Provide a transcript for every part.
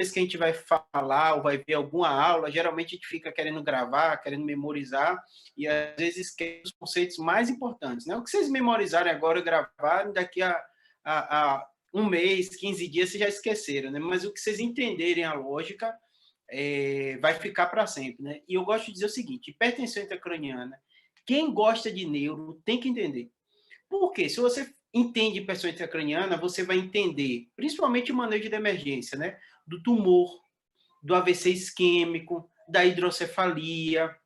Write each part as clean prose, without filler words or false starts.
vez que a gente vai falar ou vai ver alguma aula, geralmente a gente fica querendo gravar, querendo memorizar, e às vezes esquece os conceitos mais importantes, né? O que vocês memorizarem agora, gravarem, daqui a um mês, 15 dias, vocês já esqueceram, né? Mas o que vocês entenderem a lógica, vai ficar para sempre, né? E eu gosto de dizer o seguinte, hipertensão intracraniana, quem gosta de neuro tem que entender. Por quê? Se você entende hipertensão intracraniana, você vai entender, principalmente o manejo de emergência, né? Do tumor, do AVC isquêmico, da hidrocefalia,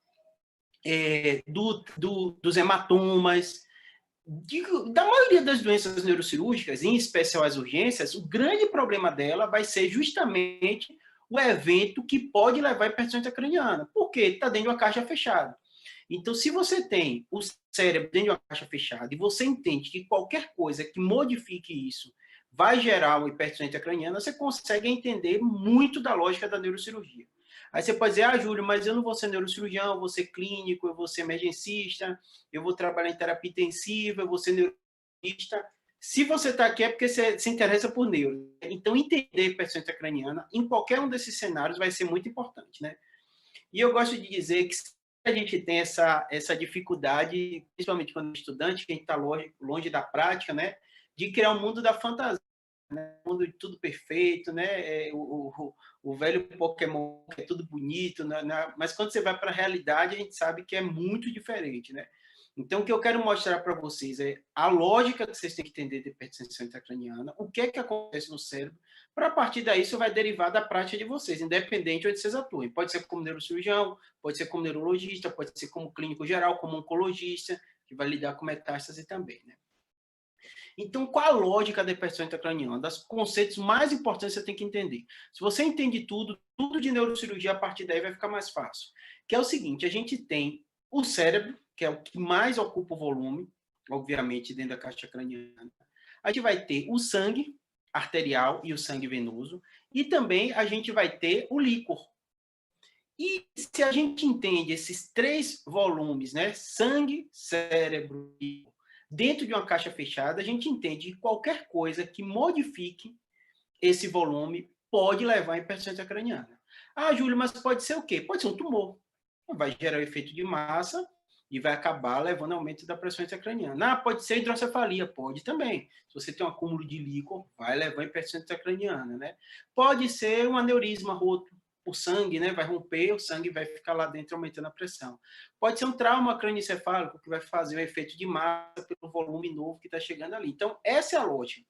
dos hematomas, da maioria das doenças neurocirúrgicas, em especial as urgências, o grande problema dela vai ser justamente o evento que pode levar à hipertensão intracraniana. Por quê? Está dentro de uma caixa fechada. Então, se você tem o cérebro dentro de uma caixa fechada e você entende que qualquer coisa que modifique isso vai gerar uma hipertensão intracraniana, você consegue entender muito da lógica da neurocirurgia. Aí você pode dizer, Júlio, mas eu não vou ser neurocirurgião, eu vou ser clínico, eu vou ser emergencista, eu vou trabalhar em terapia intensiva, eu vou ser neurologista. Se você está aqui é porque você se interessa por neuro. Então, entender hipertensão intracraniana em qualquer um desses cenários vai ser muito importante, né? E eu gosto de dizer que a gente tem essa dificuldade, principalmente quando é estudante, que a gente está longe da prática, né? De criar um mundo da fantasia, né? Um mundo de tudo perfeito, né? O velho Pokémon, que é tudo bonito, né? Mas quando você vai para a realidade, a gente sabe que é muito diferente, né? Então, o que eu quero mostrar para vocês é a lógica que vocês têm que entender de hipertensão intracraniana, o que é que acontece no cérebro, para a partir daí isso vai derivar da prática de vocês, independente de onde vocês atuem. Pode ser como neurocirurgião, pode ser como neurologista, pode ser como clínico geral, como oncologista, que vai lidar com metástase também, né? Então, qual a lógica da hipertensão intracraniana? Das conceitos mais importantes que você tem que entender. Se você entende tudo, tudo de neurocirurgia a partir daí vai ficar mais fácil. Que é o seguinte, a gente tem o cérebro, que é o que mais ocupa o volume, obviamente, dentro da caixa craniana. A gente vai ter o sangue arterial e o sangue venoso, e também a gente vai ter o líquor. E se a gente entende esses três volumes, né, sangue, cérebro e líquor, dentro de uma caixa fechada, a gente entende que qualquer coisa que modifique esse volume pode levar à hipertensão intracraniana. Júlio, mas pode ser o quê? Pode ser um tumor. Vai gerar o efeito de massa e vai acabar levando ao aumento da pressão intracraniana. Pode ser hidrocefalia, pode também. Se você tem um acúmulo de líquor, vai levar à hipertensão intracraniana, né? Pode ser um aneurisma roto, o sangue, né, vai romper, o sangue vai ficar lá dentro aumentando a pressão. Pode ser um trauma crânioencefálico que vai fazer o efeito de massa pelo volume novo que está chegando ali. Então, essa é a lógica.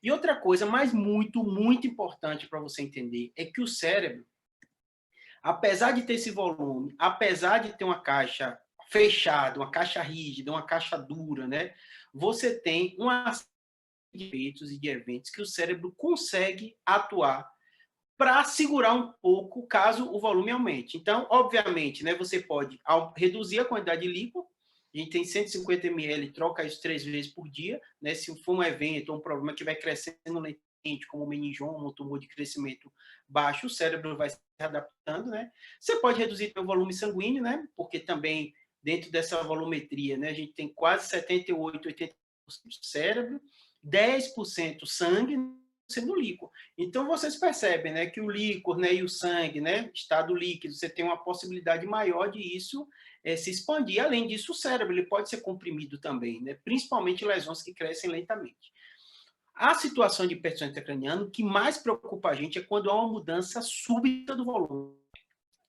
E outra coisa, mas muito, muito importante para você entender, é que o cérebro, apesar de ter esse volume, apesar de ter uma caixa fechada, uma caixa rígida, uma caixa dura, né? Você tem uma série de efeitos e de eventos que o cérebro consegue atuar para segurar um pouco caso o volume aumente. Então, obviamente, né, você pode reduzir a quantidade de líquido, a gente tem 150 ml, troca isso 3 vezes por dia, né, se for um evento ou um problema que vai crescendo lentamente, como o meningioma, um tumor de crescimento baixo, o cérebro vai se adaptando, né? Você pode reduzir o volume sanguíneo, né, porque também dentro dessa volumetria, né, a gente tem quase 78, 80% do cérebro, 10% sangue, sendo líquor. Então, vocês percebem, né, que o líquor, né, e o sangue, né, estado líquido, você tem uma possibilidade maior de isso se expandir. Além disso, o cérebro ele pode ser comprimido também, né, principalmente lesões que crescem lentamente. A situação de hipertensão intracraniana, o que mais preocupa a gente é quando há uma mudança súbita do volume.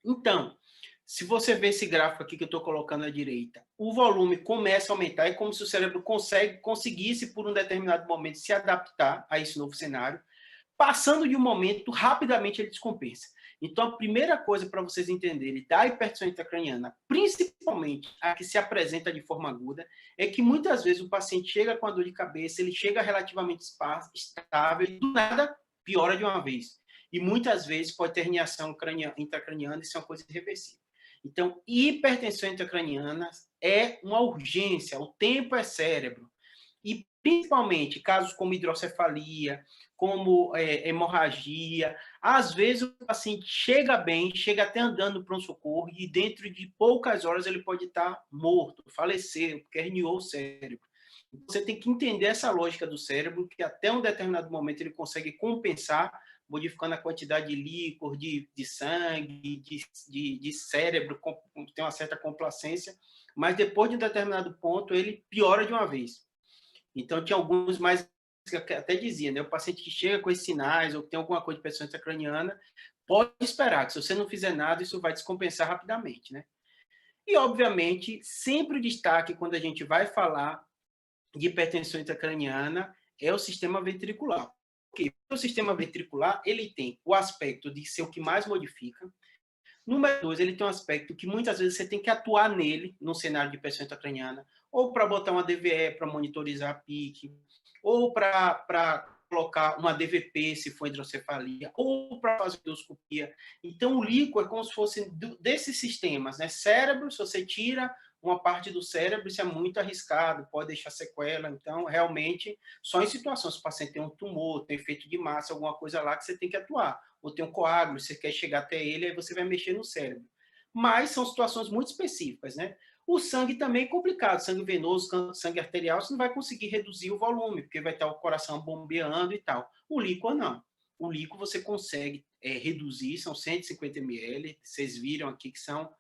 Então, se você ver esse gráfico aqui que eu estou colocando à direita, o volume começa a aumentar, é como se o cérebro conseguisse, por um determinado momento, se adaptar a esse novo cenário. Passando de um momento, rapidamente ele descompensa. Então, a primeira coisa para vocês entenderem da hipertensão intracraniana, principalmente a que se apresenta de forma aguda, é que muitas vezes o paciente chega com a dor de cabeça, ele chega relativamente estável e do nada piora de uma vez. E muitas vezes pode ter herniação intracraniana e isso é uma coisa irreversível. Então, hipertensão intracraniana é uma urgência, o tempo é cérebro. E, principalmente, casos como hidrocefalia, como hemorragia, às vezes o paciente chega bem, chega até andando no pronto-socorro e dentro de poucas horas ele pode estar morto, falecer, porque herniou o cérebro. Você tem que entender essa lógica do cérebro, que até um determinado momento ele consegue compensar, modificando a quantidade de líquor, de sangue, de cérebro, tem uma certa complacência, mas depois de um determinado ponto, ele piora de uma vez. Então, tinha alguns mais, que até dizia, né, o paciente que chega com esses sinais, ou que tem alguma coisa de pressão intracraniana, pode esperar, que se você não fizer nada, isso vai descompensar rapidamente, né? E, obviamente, sempre o destaque, quando a gente vai falar de hipertensão intracraniana, é o sistema ventricular. Porque o sistema ventricular, ele tem o aspecto de ser o que mais modifica. Número 2, ele tem um aspecto que muitas vezes você tem que atuar nele, no cenário de hipertensão intracraniana, ou para botar uma DVE para monitorizar a pique, ou para colocar uma DVP, se for hidrocefalia, ou para fazer endoscopia. Então, o líquido é como se fosse desses sistemas, né? Cérebro, se você tira uma parte do cérebro, isso é muito arriscado, pode deixar sequela. Então, realmente, só em situações, se o paciente tem um tumor, tem efeito de massa, alguma coisa lá que você tem que atuar. Ou tem um coágulo, você quer chegar até ele, aí você vai mexer no cérebro. Mas são situações muito específicas, né? O sangue também é complicado, sangue venoso, sangue arterial, você não vai conseguir reduzir o volume, porque vai estar o coração bombeando e tal. O líquido, não. O líquido você consegue reduzir, são 150 ml, vocês viram aqui que são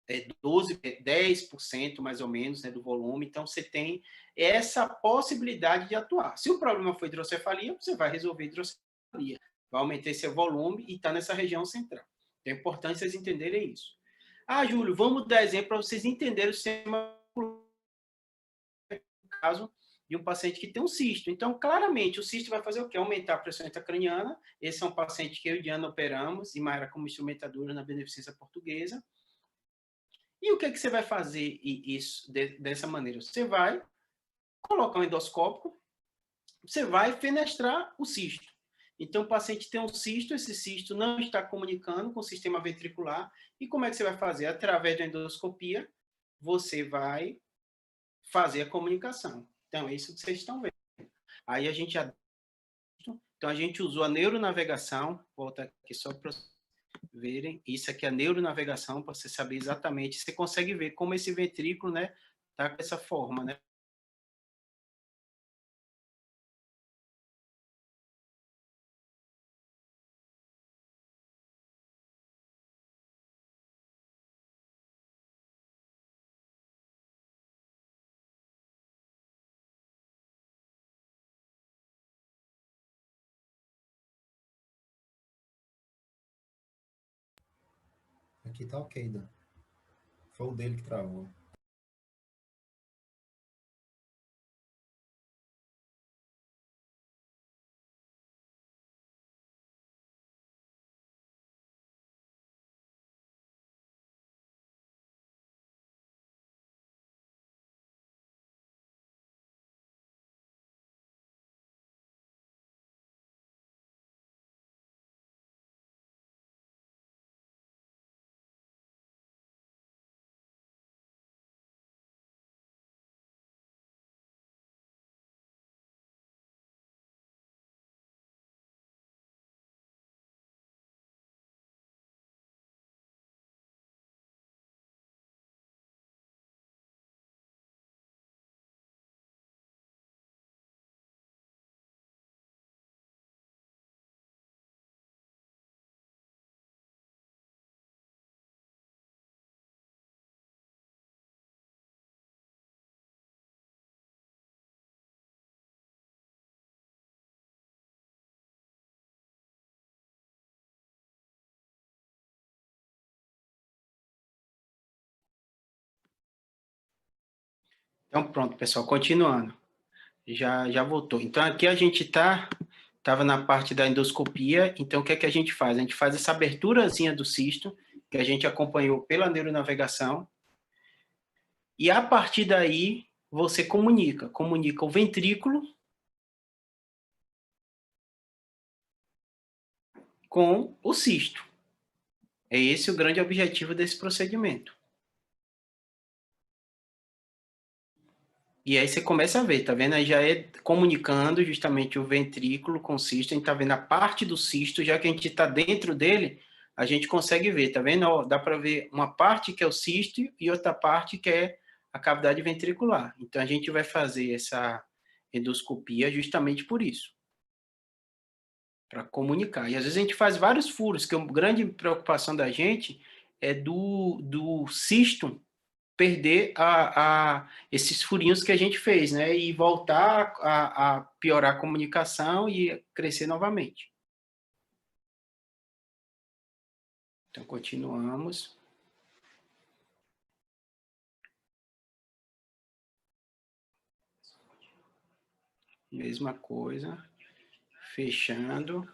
10% mais ou menos, né, do volume, então você tem essa possibilidade de atuar. Se o problema for hidrocefalia, você vai resolver hidrocefalia, vai aumentar esse volume e está nessa região central. Então é importante vocês entenderem isso. Ah, Júlio, vamos dar exemplo para vocês entenderem o sistema no caso de um paciente que tem um cisto. Então, claramente, o cisto vai fazer o quê? Aumentar a pressão intracraniana. Esse é um paciente que eu e Diana operamos, e Mayra como instrumentadora na Beneficência Portuguesa. E o que, que você vai fazer isso dessa maneira? Você vai colocar um endoscópio, você vai fenestrar o cisto. Então, o paciente tem um cisto, esse cisto não está comunicando com o sistema ventricular. E como é que você vai fazer? Através da endoscopia, você vai fazer a comunicação. Então, é isso que vocês estão vendo. Aí a gente... Então, a gente usou a neuronavegação, volta aqui só para verem, isso aqui é a neuronavegação, para você saber exatamente, você consegue ver como esse ventrículo, né, tá com essa forma, né? Aqui tá ok, Dan. Foi o dele que travou. Então, pronto, pessoal, continuando. Já voltou. Então, aqui a gente estava na parte da endoscopia, então o que é que a gente faz? A gente faz essa aberturazinha do cisto, que a gente acompanhou pela neuronavegação, e a partir daí você comunica o ventrículo com o cisto. É esse o grande objetivo desse procedimento. E aí você começa a ver, tá vendo? Aí já é comunicando justamente o ventrículo com o cisto, a gente tá vendo a parte do cisto, já que a gente está dentro dele, a gente consegue ver, tá vendo? Ó, dá para ver uma parte que é o cisto e outra parte que é a cavidade ventricular. Então a gente vai fazer essa endoscopia justamente por isso. para comunicar. E às vezes a gente faz vários furos, que a grande preocupação da gente é do cisto perder esses furinhos que a gente fez, né? E voltar a piorar a comunicação e crescer novamente. Então, continuamos. Mesma coisa. Fechando.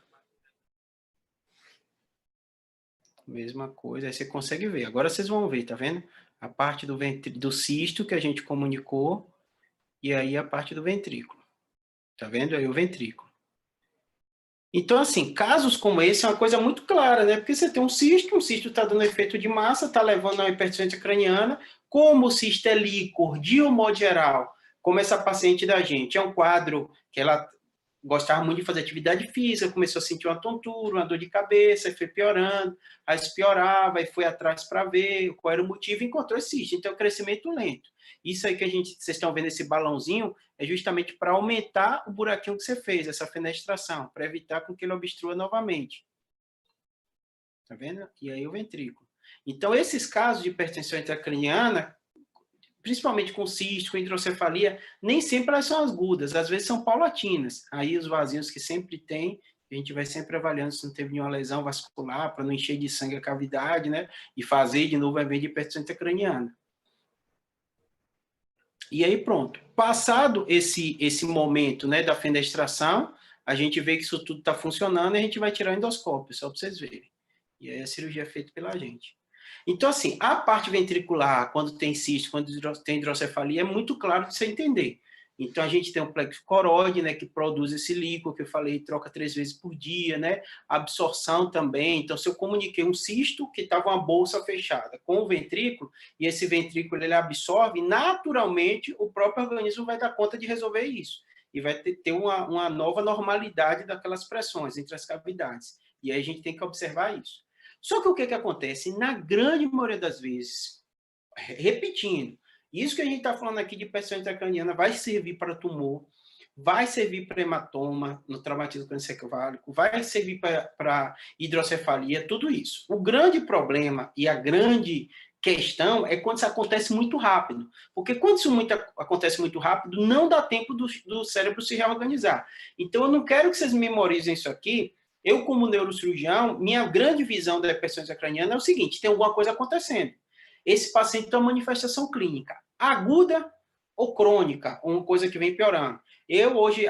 Mesma coisa. Aí você consegue ver. Agora vocês vão ver, tá vendo? A parte do cisto que a gente comunicou e aí a parte do ventrículo. Tá vendo aí o ventrículo? Então, assim, casos como esse é uma coisa muito clara, né? Porque você tem um cisto está dando efeito de massa, está levando a uma hipertrofia craniana. Como o cisto é líquor, de um modo geral, como essa paciente da gente, é um quadro que ela gostava muito de fazer atividade física, começou a sentir uma tontura, uma dor de cabeça, foi piorando, aí se piorava, aí foi atrás para ver qual era o motivo e encontrou esse cisto. Então, crescimento lento. Isso aí que vocês estão vendo esse balãozinho, é justamente para aumentar o buraquinho que você fez, essa fenestração, para evitar com que ele obstrua novamente. Tá vendo? E aí o ventrículo. Então, esses casos de hipertensão intracraniana, principalmente com cisto, com hidrocefalia, nem sempre elas são agudas, às vezes são paulatinas. Aí os vazios que sempre tem, a gente vai sempre avaliando se não teve nenhuma lesão vascular, para não encher de sangue a cavidade, né? E fazer de novo a evento de hipertensão intracraniana. E aí pronto. Passado esse momento, né, da fenestração, a gente vê que isso tudo está funcionando e a gente vai tirar o endoscópio, só para vocês verem. E aí a cirurgia é feita pela gente. Então, assim, a parte ventricular, quando tem cisto, quando tem hidrocefalia, é muito claro de você entender. Então, a gente tem o plexo coroide, né, que produz esse líquido, que eu falei, troca 3 vezes por dia, né? Absorção também. Então, se eu comuniquei um cisto, que estava uma bolsa fechada, com o ventrículo, e esse ventrículo ele absorve, naturalmente, o próprio organismo vai dar conta de resolver isso. E vai ter uma nova normalidade daquelas pressões entre as cavidades. E aí a gente tem que observar isso. Só que o que acontece? Na grande maioria das vezes, repetindo, isso que a gente está falando aqui de pressão intracraniana vai servir para tumor, vai servir para hematoma no traumatismo cranioencefálico, vai servir para hidrocefalia, tudo isso. O grande problema e a grande questão é quando isso acontece muito rápido. Porque quando isso acontece muito rápido, não dá tempo do cérebro se reorganizar. Então, eu não quero que vocês memorizem isso aqui. Eu, como neurocirurgião, minha grande visão da hipertensão intracraniana é o seguinte: tem alguma coisa acontecendo. Esse paciente tem uma manifestação clínica aguda ou crônica, uma coisa que vem piorando. Eu, hoje,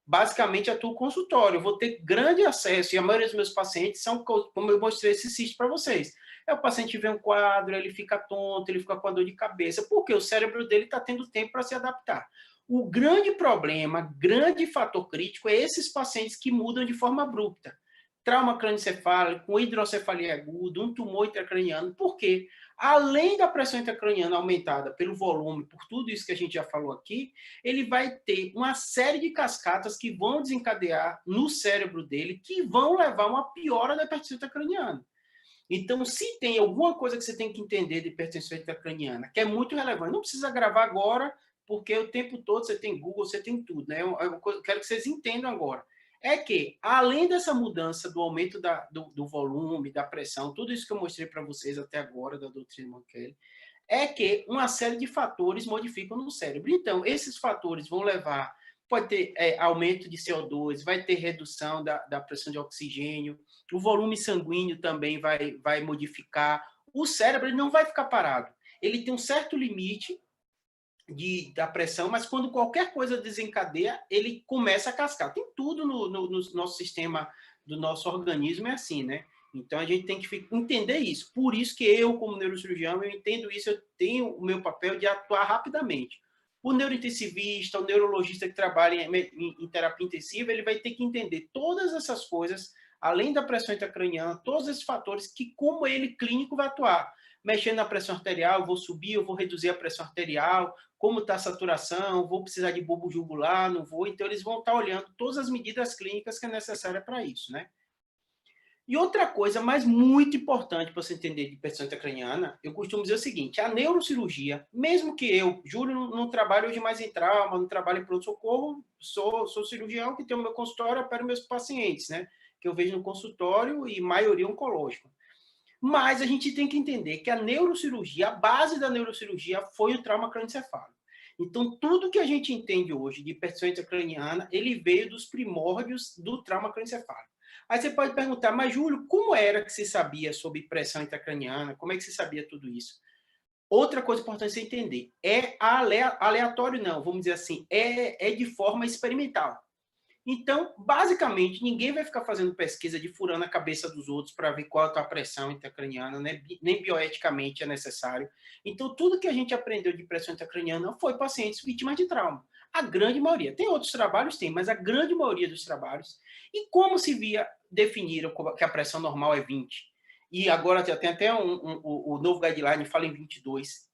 basicamente, atuo consultório. Eu vou ter grande acesso, e a maioria dos meus pacientes são, como eu mostrei esse cisto para vocês. O paciente vê um quadro, ele fica tonto, ele fica com a dor de cabeça, porque o cérebro dele está tendo tempo para se adaptar. O grande problema, grande fator crítico, é esses pacientes que mudam de forma abrupta. Trauma cranioencefálico, hidrocefalia aguda, um tumor intracraniano. Por quê? Além da pressão intracraniana aumentada pelo volume, por tudo isso que a gente já falou aqui, ele vai ter uma série de cascatas que vão desencadear no cérebro dele, que vão levar a uma piora da hipertensão intracraniana. Então, se tem alguma coisa que você tem que entender de hipertensão intracraniana, que é muito relevante, não precisa gravar agora, porque o tempo todo você tem Google, você tem tudo, né? Eu quero que vocês entendam agora. É que, além dessa mudança do aumento do volume, da pressão, tudo isso que eu mostrei para vocês até agora, da doutrina Mankell, é que uma série de fatores modificam no cérebro. Então, esses fatores vão levar, pode ter aumento de CO2, vai ter redução da pressão de oxigênio, o volume sanguíneo também vai modificar. O cérebro ele não vai ficar parado. Ele tem um certo limite da pressão, mas quando qualquer coisa desencadeia, ele começa a cascar. Tem tudo no nosso sistema, do nosso organismo, é assim, né? Então, a gente tem que entender isso. Por isso que eu, como neurocirurgião, eu entendo isso, eu tenho o meu papel de atuar rapidamente. O neurointensivista, o neurologista que trabalha em terapia intensiva, ele vai ter que entender todas essas coisas, além da pressão intracraniana, todos esses fatores que, como ele clínico, vai atuar. Mexendo na pressão arterial, eu vou subir, eu vou reduzir a pressão arterial, como está a saturação, vou precisar de bulbo jugular, não vou. Então, eles vão estar olhando todas as medidas clínicas que é necessária para isso, né? E outra coisa, mas muito importante para você entender de hipertensão intracraniana, eu costumo dizer o seguinte: a neurocirurgia, mesmo que eu, Júlio, não trabalho hoje mais em trauma, não trabalho em pronto-socorro, sou cirurgião que tenho meu consultório, opero meus pacientes, né? que eu vejo no consultório e maioria oncológica. Mas a gente tem que entender que a neurocirurgia, a base da neurocirurgia foi o trauma crânioencefálico. Então, tudo que a gente entende hoje de hipertensão intracraniana, ele veio dos primórdios do trauma crânioencefálico. Aí você pode perguntar, mas Júlio, como era que se sabia sobre pressão intracraniana? Como é que se sabia tudo isso? Outra coisa importante você entender, é aleatório não, vamos dizer assim, é de forma experimental. Então, basicamente, ninguém vai ficar fazendo pesquisa de furando a cabeça dos outros para ver qual é a pressão intracraniana, né? Nem bioeticamente é necessário. Então, tudo que a gente aprendeu de pressão intracraniana foi pacientes vítimas de trauma. A grande maioria. Tem outros trabalhos? Tem, mas a grande maioria dos trabalhos. E como se via, definiram que a pressão normal é 20. E agora tem até o novo guideline fala em 22,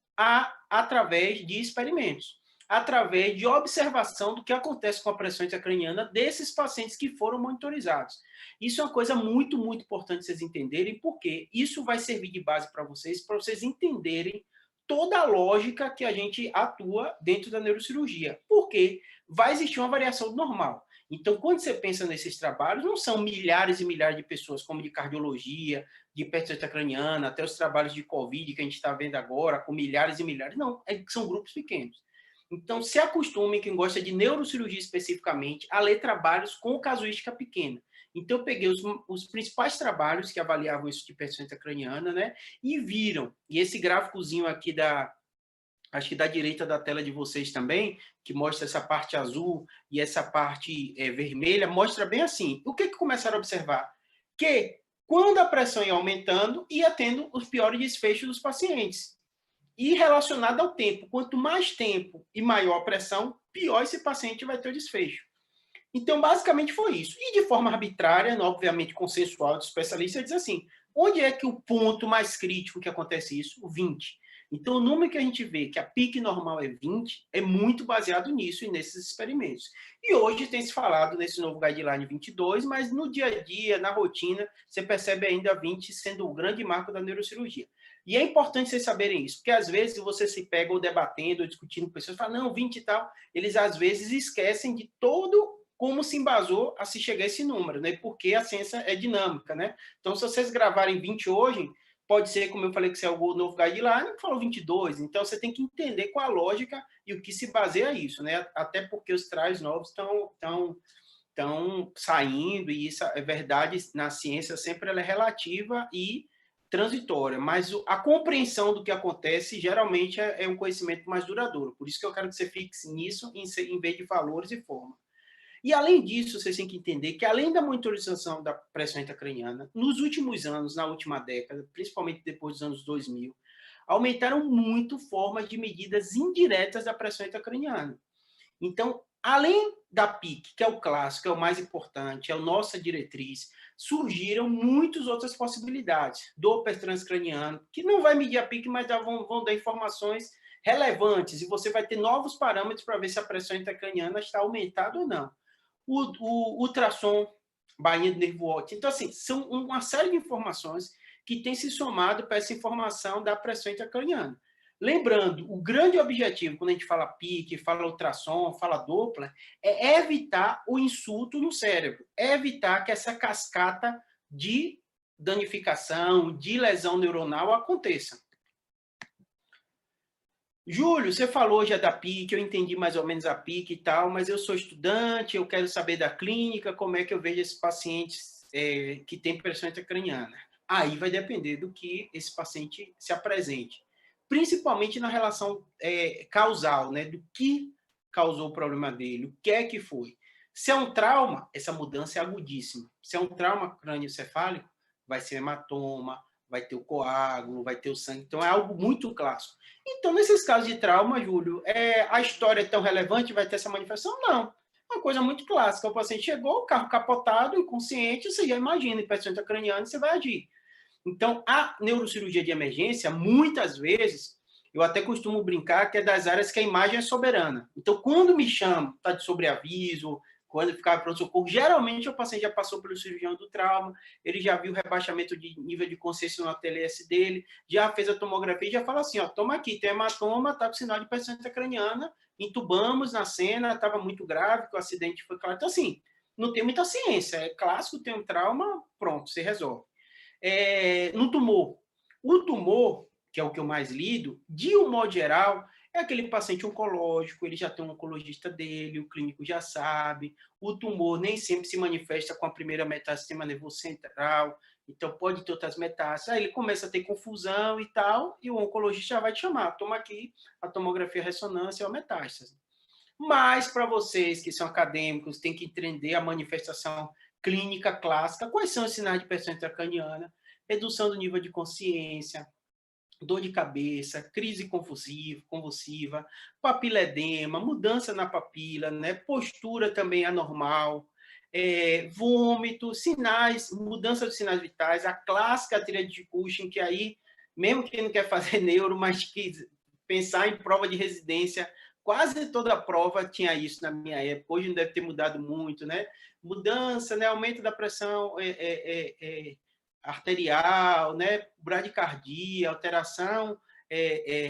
através de experimentos, através de observação do que acontece com a pressão intracraniana desses pacientes que foram monitorizados. Isso é uma coisa muito, muito importante vocês entenderem, porque isso vai servir de base para vocês entenderem toda a lógica que a gente atua dentro da neurocirurgia. Porque vai existir uma variação normal. Então, quando você pensa nesses trabalhos, não são milhares e milhares de pessoas, como de cardiologia, de hipertensão intracraniana, até os trabalhos de Covid que a gente está vendo agora, com milhares e milhares. Não, são grupos pequenos. Então, se acostume, quem gosta de neurocirurgia especificamente, a ler trabalhos com casuística pequena. Então, eu peguei os principais trabalhos que avaliavam isso de hipertensão intracraniana, né? E viram. E esse gráficozinho aqui acho que da direita da tela de vocês também, que mostra essa parte azul e essa parte vermelha, mostra bem assim. O que começaram a observar? Que quando a pressão ia aumentando, ia tendo os piores desfechos dos pacientes. E relacionado ao tempo. Quanto mais tempo e maior a pressão, pior esse paciente vai ter o desfecho. Então, basicamente foi isso. E de forma arbitrária, obviamente consensual, do especialista, diz assim, onde é que o ponto mais crítico que acontece isso? O 20. Então, o número que a gente vê que a pique normal é 20, é muito baseado nisso e nesses experimentos. E hoje tem se falado nesse novo guideline 22, mas no dia a dia, na rotina, você percebe ainda 20 sendo o grande marco da neurocirurgia. E é importante vocês saberem isso, porque às vezes você se pega ou debatendo, ou discutindo com pessoas, fala, não, 20 e tal, eles às vezes esquecem de todo como se embasou a se chegar a esse número, né? Porque a ciência é dinâmica, né? Então, se vocês gravarem 20 hoje, pode ser, como eu falei, que você é o novo guideline, que falou 22. Então, você tem que entender qual a lógica e o que se baseia isso, né? Até porque os trials novos estão saindo, e isso é verdade, na ciência sempre ela é relativa e transitória, mas a compreensão do que acontece geralmente é um conhecimento mais duradouro. Por isso que eu quero que você fixe nisso em vez de valores e forma. E, além disso, vocês têm que entender que, além da monitorização da pressão intracraniana, nos últimos anos, na última década, principalmente depois dos anos 2000, aumentaram muito formas de medidas indiretas da pressão intracraniana. Então, além da PIC, que é o clássico, é o mais importante, é a nossa diretriz, surgiram muitas outras possibilidades. Doppler transcraniano, que não vai medir a PIC, mas vão dar informações relevantes, e você vai ter novos parâmetros para ver se a pressão intracraniana está aumentada ou não. O ultrassom, bainha do nervo óptico. Então, assim, são uma série de informações que tem se somado para essa informação da pressão intracraniana. Lembrando, o grande objetivo, quando a gente fala PIC, fala ultrassom, fala Doppler, é evitar o insulto no cérebro, é evitar que essa cascata de danificação, de lesão neuronal aconteça. Júlio, você falou já da PIC, eu entendi mais ou menos a PIC e tal, mas eu sou estudante, eu quero saber da clínica, como é que eu vejo esses pacientes que têm pressão intracraniana. Aí vai depender do que esse paciente se apresente, principalmente na relação causal, né, do que causou o problema dele, o que é que foi. Se é um trauma, essa mudança é agudíssima. Se é um trauma crânioencefálico, vai ser hematoma, vai ter o coágulo, vai ter o sangue. Então, é algo muito clássico. Então, nesses casos de trauma, Júlio, a história é tão relevante, vai ter essa manifestação? Não. Uma coisa muito clássica. O paciente chegou, o carro capotado, inconsciente, você já imagina, hipertensão intracraniana, você vai agir. Então, a neurocirurgia de emergência, muitas vezes, eu até costumo brincar que é das áreas que a imagem é soberana. Então, quando me chamam, está de sobreaviso, quando ficava pronto-socorro, geralmente o paciente já passou pelo cirurgião do trauma, ele já viu o rebaixamento de nível de consciência no ATLS dele, já fez a tomografia e já fala assim, ó, toma aqui, tem hematoma, está com sinal de pressão intracraniana, entubamos na cena, estava muito grave, que o acidente foi claro. Então, assim, não tem muita ciência. É clássico, tem um trauma, pronto, você resolve. No tumor. O tumor, que é o que eu mais lido, de um modo geral, é aquele paciente oncológico, ele já tem um oncologista dele, o clínico já sabe. O tumor nem sempre se manifesta com a primeira metástase do sistema nervoso central, então pode ter outras metástases. Aí ele começa a ter confusão e tal, e o oncologista já vai te chamar, toma aqui a tomografia, a ressonância ou a metástase. Mas, para vocês que são acadêmicos, tem que entender a manifestação clínica clássica, quais são os sinais de pressão intracraniana, redução do nível de consciência, dor de cabeça, crise convulsiva, papiledema, mudança na papila, né? Postura também anormal, vômito, sinais, mudança dos sinais vitais, a clássica tríade de Cushing, que aí, mesmo quem não quer fazer neuro, mas que pensar em prova de residência, quase toda a prova tinha isso na minha época, hoje não deve ter mudado muito, né? Mudança, né? Aumento da pressão arterial, né? Bradicardia, alteração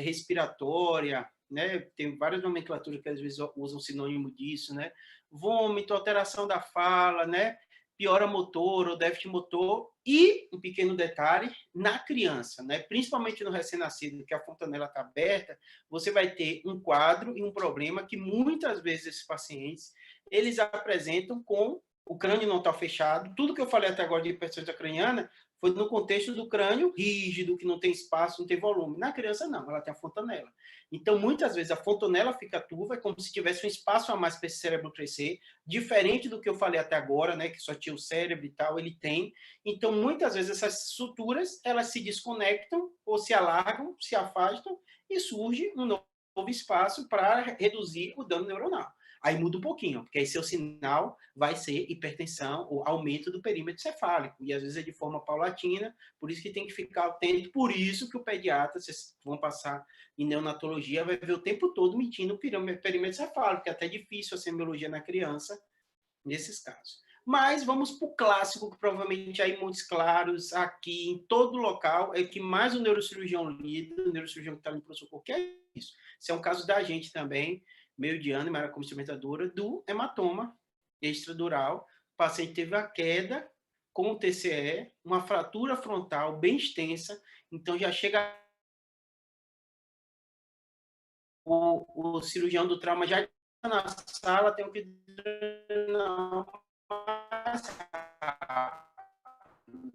respiratória, né? Tem várias nomenclaturas que às vezes usam sinônimo disso, né? Vômito, alteração da fala, né? Piora motor ou déficit motor e, um pequeno detalhe, na criança, né? Principalmente no recém-nascido, que a fontanela está aberta, você vai ter um quadro e um problema que muitas vezes esses pacientes eles apresentam com o crânio não está fechado. Tudo que eu falei até agora de hipertensão intracraniana foi no contexto do crânio rígido, que não tem espaço, não tem volume. Na criança, não, ela tem a fontanela. Então, muitas vezes, a fontanela fica turva, é como se tivesse um espaço a mais para esse cérebro crescer, diferente do que eu falei até agora, né, que só tinha o cérebro e tal, ele tem. Então, muitas vezes, essas suturas, elas se desconectam, ou se alargam, se afastam, e surge um novo espaço para reduzir o dano neuronal. Aí muda um pouquinho, porque aí seu sinal vai ser hipertensão ou aumento do perímetro cefálico, e às vezes é de forma paulatina, por isso que tem que ficar atento, por isso que o pediatra, vocês vão passar em neonatologia, vai ver o tempo todo medindo o perímetro cefálico, que é até difícil a semiologia na criança, nesses casos. Mas vamos para o clássico, que provavelmente aí muitos claros, aqui em todo local, é que mais o neurocirurgião lida, o neurocirurgião que está no pronto-socorro, que é isso. Isso é um caso da gente também, meio de ano, mas como instrumentadora, do hematoma extradural. O paciente teve a queda com o TCE, uma fratura frontal bem extensa, então já chega o cirurgião do trauma já na sala, tem que drenar mais rápido.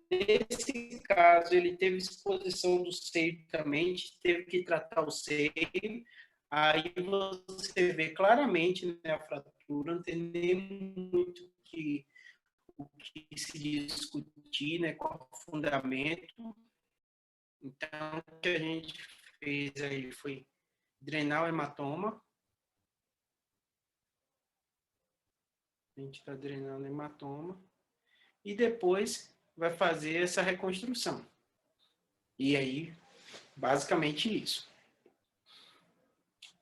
Nesse caso, ele teve exposição do seio também, teve que tratar o seio. Aí você vê claramente, né, a fratura, não tem nem muito o que se discutir, né, qual o fundamento. Então, o que a gente fez aí foi drenar o hematoma. A gente está drenando o hematoma. E depois vai fazer essa reconstrução. E aí, basicamente isso.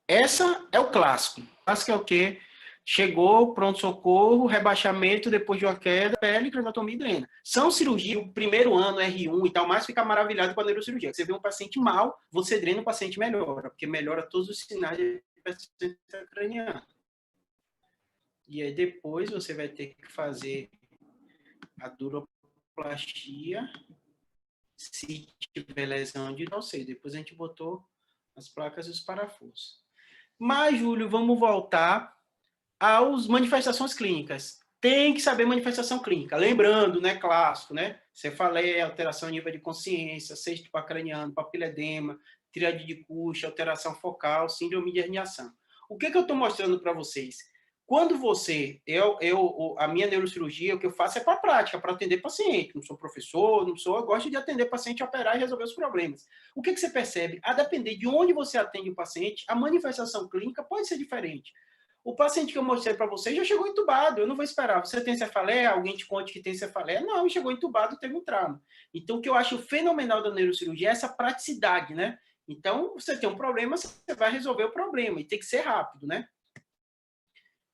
Essa é o clássico. O clássico é o quê? Chegou, pronto-socorro, rebaixamento depois de uma queda, pele, craniostomia e drena. São cirurgia, o primeiro ano, R1 e tal, mais fica maravilhado com a neurocirurgia. Você vê um paciente mal, você drena, o paciente melhora, porque melhora todos os sinais de paciente craniano. E aí depois você vai ter que fazer a duroplastia, se tiver lesão de não sei. Depois a gente botou as placas e os parafusos. Mas, Júlio, vamos voltar às manifestações clínicas. Tem que saber manifestação clínica. Lembrando, né, clássico, né? Cefaleia, alteração de nível de consciência, sexto paracraniano, papiledema, tríade de Cushing, alteração focal, síndrome de herniação. O que eu estou mostrando para vocês? Quando você, a minha neurocirurgia, o que eu faço é para a prática, para atender paciente. Não sou professor, eu gosto de atender paciente, operar e resolver os problemas. O que você percebe? A depender de onde você atende o paciente, a manifestação clínica pode ser diferente. O paciente que eu mostrei para você já chegou entubado, eu não vou esperar. Você tem cefaleia? Alguém te conte que tem cefaleia? Não, chegou entubado, teve um trauma. Então, o que eu acho fenomenal da neurocirurgia é essa praticidade, né? Então, você tem um problema, você vai resolver o problema, e tem que ser rápido, né?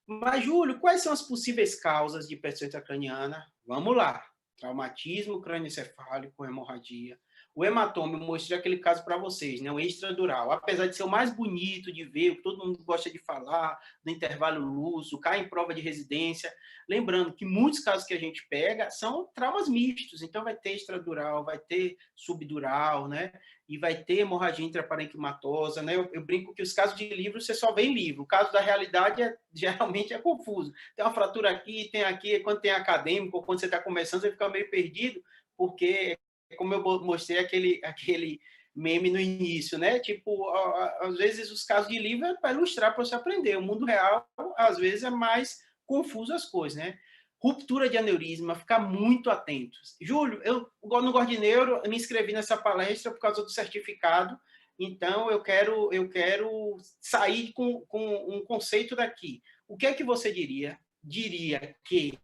Mas, Júlio, quais são as possíveis causas de hipertensão intracraniana? Vamos lá. traumatismo crânioencefálico com hemorragia. O hematoma, eu mostrei aquele caso para vocês, né? O extradural. Apesar de ser o mais bonito de ver, o que todo mundo gosta de falar, do intervalo luso, cai em prova de residência. Lembrando que muitos casos que a gente pega são traumas mistos. Então, vai ter extradural, vai ter subdural, né? E vai ter hemorragia intraparenquimatosa, né? Eu brinco que os casos de livro você só vê em livro. O caso da realidade geralmente é confuso. Tem uma fratura aqui, tem aqui. Quando tem acadêmico, ou quando você está começando, você fica meio perdido, porque como eu mostrei aquele meme no início, né? Tipo, às vezes os casos de livro é para ilustrar, para você aprender. O mundo real, às vezes, é mais confuso as coisas, né? Ruptura de aneurisma, ficar muito atentos. Júlio, eu não gosto de neuro, eu me inscrevi nessa palestra por causa do certificado, então eu quero sair com um conceito daqui. O que é que você diria? Diria que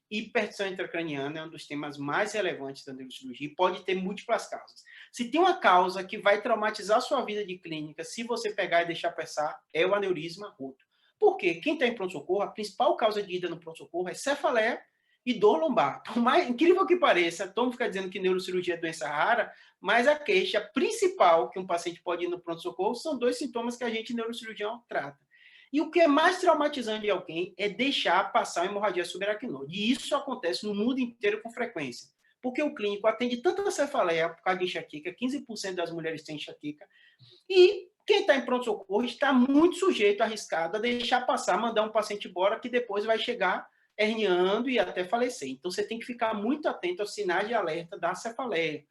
hipertensão intracraniana é um dos temas mais relevantes da neurocirurgia e pode ter múltiplas causas. Se tem uma causa que vai traumatizar a sua vida de clínica, se você pegar e deixar passar, é o aneurisma agudo. Por quê? Quem está em pronto-socorro, a principal causa de ida no pronto-socorro é cefaleia e dor lombar. Por mais incrível que pareça, todo mundo fica dizendo que neurocirurgia é doença rara, mas a queixa principal que um paciente pode ir no pronto-socorro são dois sintomas que a gente, neurocirurgião, trata. E o que é mais traumatizante de alguém é deixar passar a hemorragia subaracnoide. E isso acontece no mundo inteiro com frequência. Porque o clínico atende tanta cefaleia por causa de enxaqueca, 15% das mulheres têm enxaqueca, e quem está em pronto-socorro está muito sujeito, arriscado, a deixar passar, mandar um paciente embora, que depois vai chegar herniando e até falecer. Então, você tem que ficar muito atento aos sinais de alerta da cefaleia.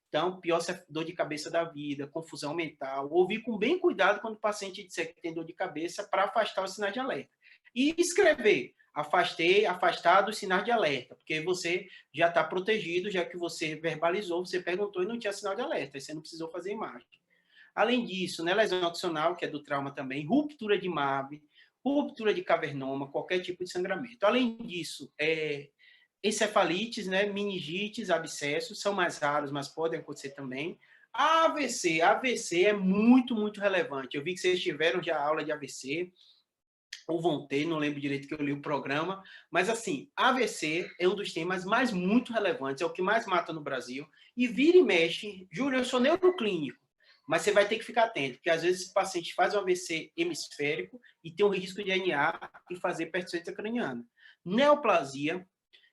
Então, pior dor de cabeça da vida, confusão mental. Ouvir com bem cuidado quando o paciente disser que tem dor de cabeça para afastar os sinais de alerta. E escrever, afastar dos sinais de alerta, porque você já está protegido, já que você verbalizou, você perguntou e não tinha sinal de alerta, aí você não precisou fazer imagem. Além disso, né, lesão axonal, que é do trauma também, ruptura de MAV, ruptura de cavernoma, qualquer tipo de sangramento. Além disso, encefalites, né, meningites, abscessos, são mais raros, mas podem acontecer também. AVC é muito, muito relevante. Eu vi que vocês tiveram já aula de AVC, ou vão ter, não lembro direito que eu li o programa, mas assim, AVC é um dos temas mais muito relevantes, é o que mais mata no Brasil, e vira e mexe, Júlio, eu sou neuroclínico, mas você vai ter que ficar atento, porque às vezes o paciente faz um AVC hemisférico e tem um risco de herniar e fazer hipertensão intracraniana. Neoplasia,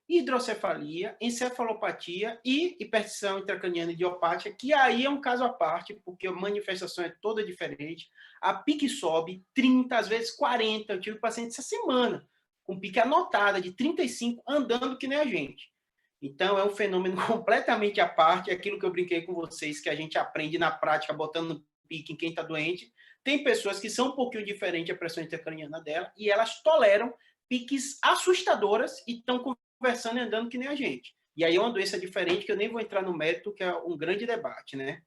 hidrocefalia, encefalopatia e hipertensão intracraniana idiopática, que aí é um caso à parte, porque a manifestação é toda diferente. A pique sobe 30, às vezes 40. Eu tive paciente essa semana, com pique anotada de 35, andando que nem a gente. Então, é um fenômeno completamente à parte, aquilo que eu brinquei com vocês, que a gente aprende na prática, botando pique em quem está doente. Tem pessoas que são um pouquinho diferentes a pressão intracraniana dela, e elas toleram piques assustadoras e estão conversando e andando que nem a gente. E aí é uma doença diferente, que eu nem vou entrar no mérito, que é um grande debate, né?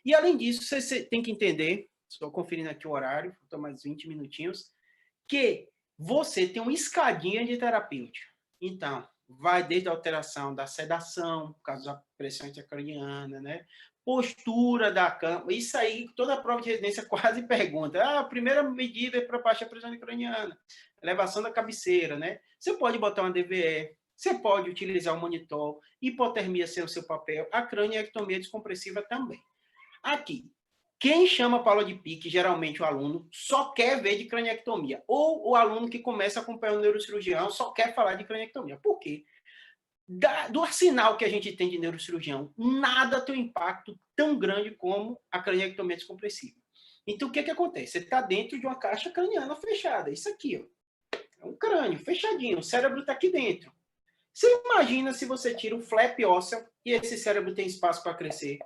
E além disso, você tem que entender, estou conferindo aqui o horário, faltam mais 20 minutinhos, que você tem uma escadinha de terapêutica. Então, vai desde a alteração da sedação, por causa da pressão intracraniana, né? Postura da cama, isso aí, toda a prova de residência quase pergunta. A primeira medida é para baixar a pressão intracraniana, elevação da cabeceira, né? Você pode botar uma DVE, você pode utilizar o monitor, hipotermia ser o seu papel, a crânioectomia descompressiva também. Aqui, quem chama Paula de pique, geralmente o aluno, só quer ver de craniectomia. Ou o aluno que começa acompanhando o neurocirurgião só quer falar de craniectomia. Por quê? Do arsenal que a gente tem de neurocirurgião, nada tem um impacto tão grande como a craniectomia descompressiva. Então, o que acontece? Você está dentro de uma caixa craniana fechada. Isso aqui, ó. É um crânio fechadinho, o cérebro está aqui dentro. Você imagina se você tira um flap ósseo e esse cérebro tem espaço para crescer.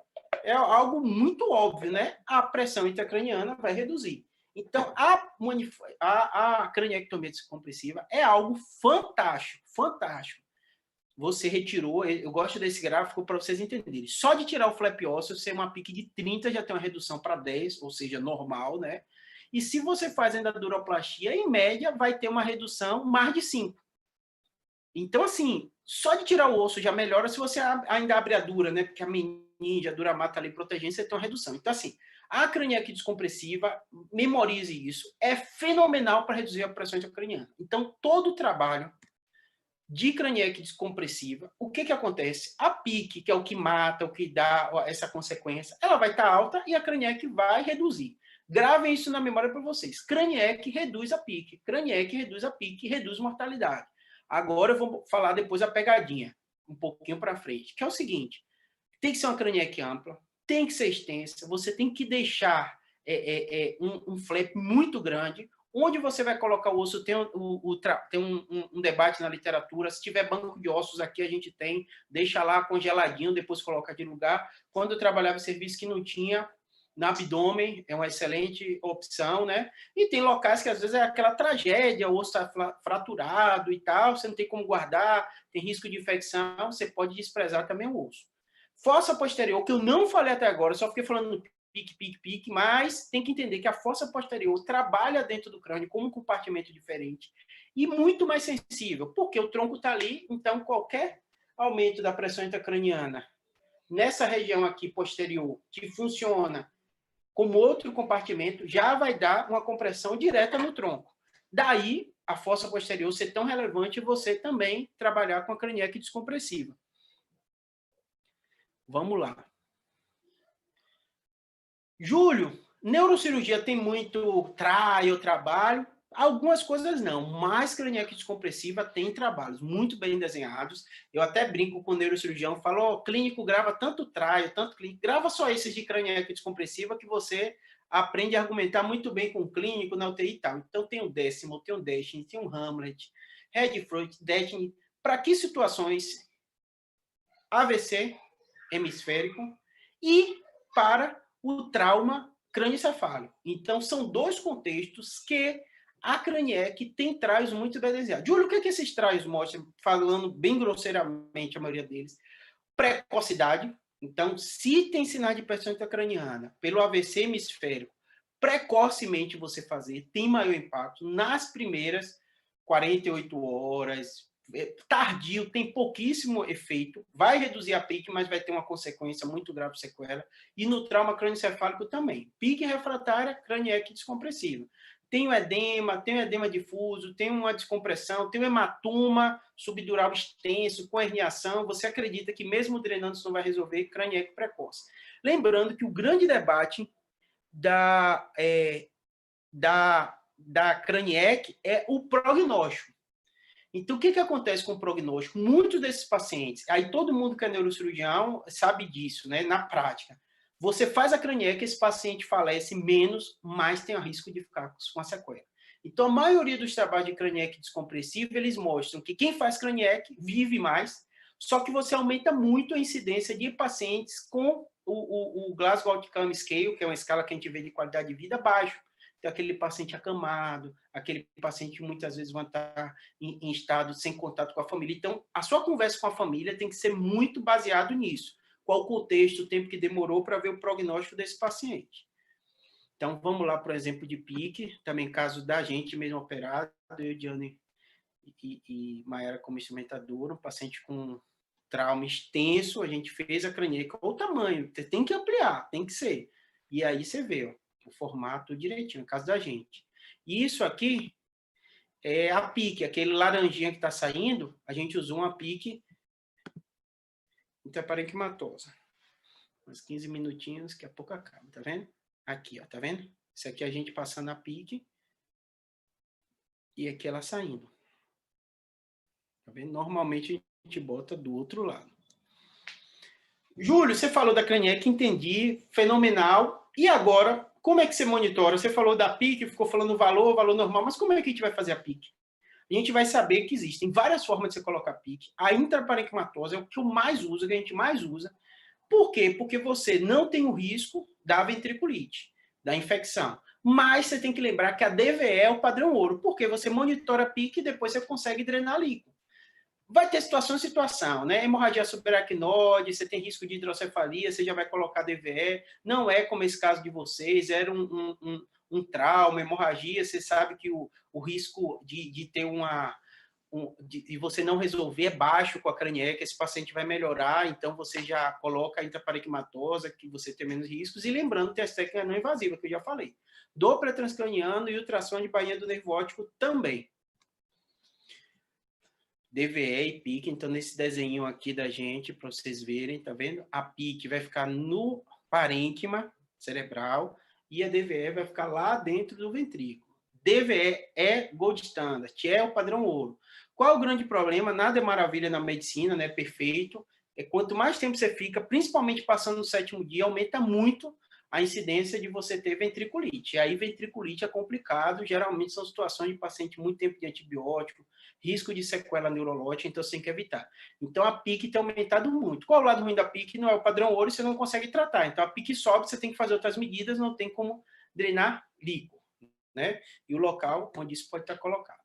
É algo muito óbvio, né? A pressão intracraniana vai reduzir. Então, a craniectomia descompressiva é algo fantástico, fantástico. Você retirou, eu gosto desse gráfico para vocês entenderem. Só de tirar o flap ósseo, você uma pique de 30 já tem uma redução para 10, ou seja, normal, né? E se você faz ainda duroplastia, em média, vai ter uma redução mais de 5. Então, assim, só de tirar o osso já melhora se você ainda abre a dura, né? Porque a meninge, a dura mata ali protegendo, você tem uma redução. Então, assim, a craniectomia descompressiva, memorize isso, é fenomenal para reduzir a pressão intracraniana. Então, todo o trabalho de craniec descompressiva, o que acontece? A PIC, que é o que mata, o que dá essa consequência, ela vai estar alta e a craniec vai reduzir. Gravem isso na memória para vocês. Craniec reduz a PIC, craniec reduz a PIC, reduz mortalidade. Agora eu vou falar depois a pegadinha, um pouquinho para frente, que é o seguinte, tem que ser uma craniec ampla, tem que ser extensa, você tem que deixar um flap muito grande. Onde você vai colocar o osso, tem um debate na literatura. Se tiver banco de ossos aqui, a gente tem. Deixa lá congeladinho, depois coloca de lugar. Quando eu trabalhava em serviço que não tinha, no abdômen, é uma excelente opção, né? E tem locais que às vezes é aquela tragédia, o osso está fraturado e tal, você não tem como guardar, tem risco de infecção, você pode desprezar também o osso. Fossa posterior, que eu não falei até agora, só fiquei falando pique, mas tem que entender que a fossa posterior trabalha dentro do crânio como um compartimento diferente e muito mais sensível, porque o tronco está ali, então qualquer aumento da pressão intracraniana nessa região aqui posterior, que funciona como outro compartimento, já vai dar uma compressão direta no tronco. Daí, a fossa posterior ser tão relevante e você também trabalhar com a craniec descompressiva. Vamos lá. Júlio, neurocirurgia tem muito trabalho, algumas coisas não, mas craniec descompressiva tem trabalhos muito bem desenhados. Eu até brinco com o neurocirurgião, falo, ó, clínico grava tanto tanto clínico, grava só esses de craniec descompressiva que você aprende a argumentar muito bem com o clínico na UTI e tal. Então tem o Décimo, tem o Destiny, tem o Hamlet, Redfruit, Destiny. Para que situações? AVC hemisférico e para o trauma crânioencefálico. Então, são dois contextos que a craniec tem traios muito bem desenhados. Júlio, o que esses traios mostram? Falando bem grosseiramente, a maioria deles. Precocidade. Então, se tem sinais de pressão intracraniana pelo AVC hemisférico, precocemente você fazer tem maior impacto nas primeiras 48 horas, tardio, tem pouquíssimo efeito, vai reduzir a PIC, mas vai ter uma consequência muito grave, sequela, e no trauma crânioencefálico também. PIC refratária, craniec descompressiva. Tem o edema difuso, tem uma descompressão, tem um hematoma subdural extenso, com herniação, você acredita que mesmo drenando isso não vai resolver, craniec precoce. Lembrando que o grande debate da craniec é o prognóstico. Então, o que acontece com o prognóstico? Muitos desses pacientes, aí todo mundo que é neurocirurgião sabe disso, né, na prática. Você faz a craniec, esse paciente falece menos, mas tem o risco de ficar com a sequela. Então, a maioria dos trabalhos de craniec descompressiva, eles mostram que quem faz craniec vive mais, só que você aumenta muito a incidência de pacientes com o Glasgow Outcome Scale, que é uma escala que a gente vê de qualidade de vida baixo. Então, aquele paciente acamado, aquele paciente que muitas vezes vai estar em estado sem contato com a família. Então, a sua conversa com a família tem que ser muito baseado nisso. Qual o contexto, o tempo que demorou para ver o prognóstico desse paciente. Então, vamos lá para o exemplo de PIC, também caso da gente mesmo operado, eu, Diane e Mayara como instrumentadora, um paciente com trauma extenso, a gente fez a craniec, qual o tamanho? Você tem que ampliar, tem que ser. E aí você vê, ó, o formato direitinho, no caso da gente. E isso aqui é a PIC, aquele laranjinha que está saindo, a gente usou uma PIC intraparenquimatosa. Uns 15 minutinhos, que a pouco acaba, tá vendo? Aqui, ó, tá vendo? Isso aqui a gente passando a PIC e aqui ela saindo. Tá vendo? Normalmente a gente bota do outro lado. Júlio, você falou da craniec, entendi, fenomenal. E agora, como é que você monitora? Você falou da PIC, ficou falando valor normal, mas como é que a gente vai fazer a PIC? A gente vai saber que existem várias formas de você colocar PIC. A intraparenquimatose é o que eu mais uso, que a gente mais usa. Por quê? Porque você não tem o risco da ventriculite, da infecção. Mas você tem que lembrar que a DVE é o padrão ouro, porque você monitora a PIC e depois você consegue drenar líquido. Vai ter situação, né? Hemorragia subaracnoide, você tem risco de hidrocefalia, você já vai colocar DVE. Não é como esse caso de vocês, era um trauma, hemorragia, você sabe que o risco de ter de você não resolver é baixo com a craniec, esse paciente vai melhorar, então você já coloca a intraparenquimatosa, que você tem menos riscos, e lembrando que tem as técnicas não invasivas, que eu já falei. Doppler transcraniano e ultrassom de bainha do nervo óptico também. DVE e PIC. Então, nesse desenho aqui da gente, para vocês verem, tá vendo? A PIC vai ficar no parênquima cerebral e a DVE vai ficar lá dentro do ventrículo. DVE é gold standard, é o padrão ouro. Qual é o grande problema? Nada é maravilha na medicina, né? Perfeito. Quanto mais tempo você fica, principalmente passando no 7º dia, aumenta muito a incidência de você ter ventriculite. E aí, ventriculite é complicado, geralmente são situações de paciente muito tempo de antibiótico, risco de sequela neurológica, então você tem que evitar. Então, a PIC tem aumentado muito. Qual é o lado ruim da PIC? Não é o padrão ouro, você não consegue tratar. Então, a PIC sobe, você tem que fazer outras medidas, não tem como drenar líquido, né? E o local onde isso pode estar colocado.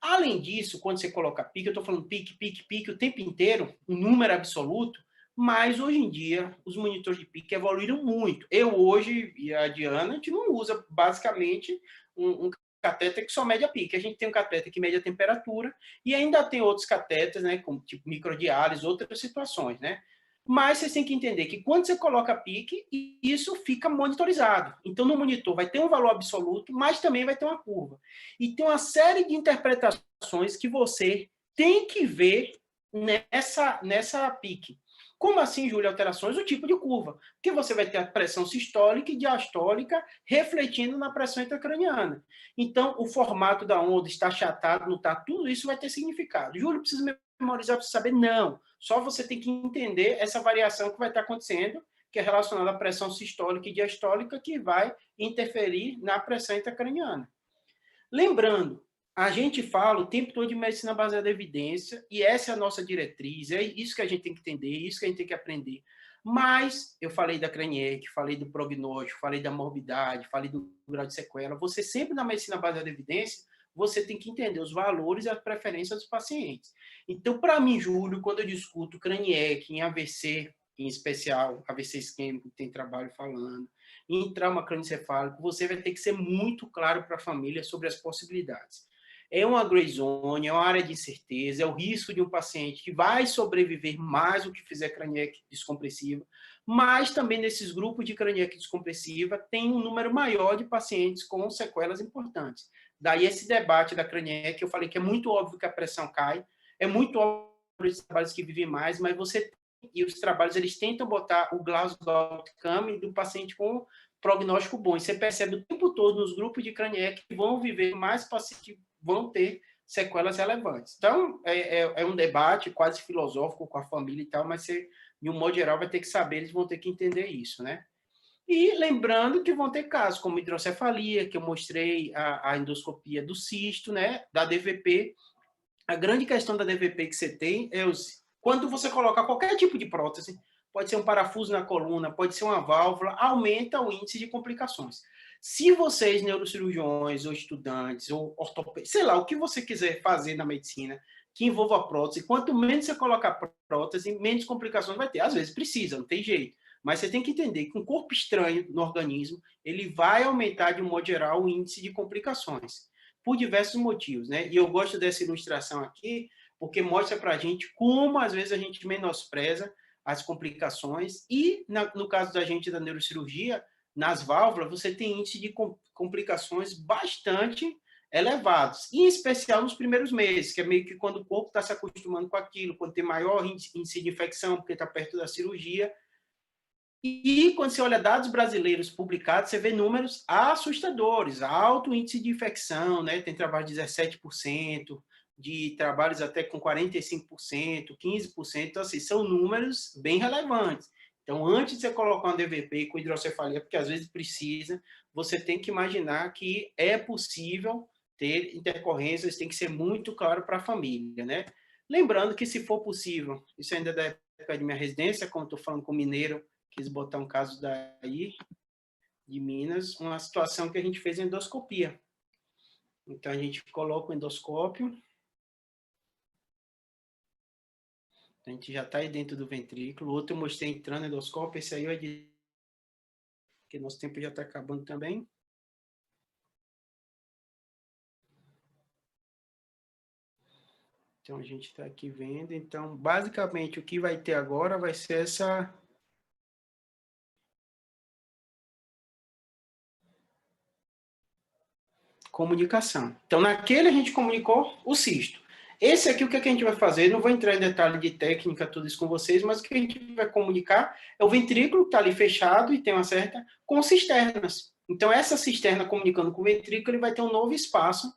Além disso, quando você coloca PIC, eu estou falando PIC o tempo inteiro, um número absoluto, mas hoje em dia os monitores de PIC evoluíram muito. Eu hoje e a Diana, a gente não usa basicamente um catéter que só mede a PIC. A gente tem um catéter que mede a temperatura e ainda tem outros catéteres, né, como tipo microdiálise, outras situações, né? Mas vocês têm que entender que quando você coloca PIC, isso fica monitorizado. Então, no monitor vai ter um valor absoluto, mas também vai ter uma curva. E tem uma série de interpretações que você tem que ver nessa PIC. Como assim, Júlio, alterações? O tipo de curva. Porque você vai ter a pressão sistólica e diastólica refletindo na pressão intracraniana. Então, o formato da onda está achatado, não está, tudo isso vai ter significado. Júlio, precisa memorizar para saber? Não. Só você tem que entender essa variação que vai estar acontecendo, que é relacionada à pressão sistólica e diastólica, que vai interferir na pressão intracraniana. Lembrando, a gente fala o tempo todo de medicina baseada em evidência, e essa é a nossa diretriz, é isso que a gente tem que entender, é isso que a gente tem que aprender. Mas eu falei da Craniec, falei do prognóstico, falei da morbidade, falei do grau de sequela. Você sempre na medicina baseada em evidência, você tem que entender os valores e as preferências dos pacientes. Então, para mim, Júlio, quando eu discuto Craniec em AVC, em especial, AVC isquêmico, que tem trabalho falando, em trauma crânioencefálico, você vai ter que ser muito claro para a família sobre as possibilidades. É uma gray zone, é uma área de incerteza, é o risco de um paciente que vai sobreviver mais do que fizer craniec descompressiva, mas também nesses grupos de craniec descompressiva tem um número maior de pacientes com sequelas importantes. Daí esse debate da craniec, eu falei que é muito óbvio que a pressão cai, é muito óbvio os trabalhos que vivem mais, mas você e os trabalhos eles tentam botar o Glasgow outcome do paciente com prognóstico bom. E você percebe o tempo todo nos grupos de craniec que vão viver mais pacientes que vão ter sequelas relevantes. Então, é um debate quase filosófico com a família e tal, mas você, de um modo geral, vai ter que saber, eles vão ter que entender isso, né? E lembrando que vão ter casos como hidrocefalia, que eu mostrei a endoscopia do cisto, né? Da DVP. A grande questão da DVP que você tem é quando você coloca qualquer tipo de prótese, pode ser um parafuso na coluna, pode ser uma válvula, aumenta o índice de complicações. Se vocês, neurocirurgiões, ou estudantes, ou ortopedistas, sei lá, o que você quiser fazer na medicina, que envolva prótese, quanto menos você colocar prótese, menos complicações vai ter. Às vezes precisa, não tem jeito. Mas você tem que entender que um corpo estranho no organismo, ele vai aumentar, de um modo geral, o índice de complicações por diversos motivos, né? E eu gosto dessa ilustração aqui, porque mostra para a gente como, às vezes, a gente menospreza as complicações e, no caso da gente da neurocirurgia, nas válvulas, você tem índice de complicações bastante elevados, em especial nos primeiros meses, que é meio que quando o corpo está se acostumando com aquilo, quando tem maior índice de infecção, porque está perto da cirurgia. E quando você olha dados brasileiros publicados, você vê números assustadores, alto índice de infecção, né? Tem trabalho de 17%, de trabalhos até com 45%, 15%, então assim, são números bem relevantes. Então, antes de você colocar um DVP com hidrocefalia, porque às vezes precisa, você tem que imaginar que é possível ter intercorrências, tem que ser muito claro para a família, né? Lembrando que, se for possível, isso ainda é da época de minha residência, como estou falando com o mineiro, quis botar um caso daí, de Minas, uma situação que a gente fez endoscopia. Então, a gente coloca o endoscópio, a gente já está aí dentro do ventrículo. O outro eu mostrei entrando no endoscópio, esse aí eu editei, porque nosso tempo já está acabando também. Então, a gente está aqui vendo. Então, basicamente, o que vai ter agora vai ser essa comunicação. Então, naquele a gente comunicou o cisto. Esse aqui, o que a gente vai fazer? Não vou entrar em detalhe de técnica, tudo isso com vocês, mas o que a gente vai comunicar é o ventrículo que está ali fechado e tem uma certa, com cisternas. Então, essa cisterna comunicando com o ventrículo, ele vai ter um novo espaço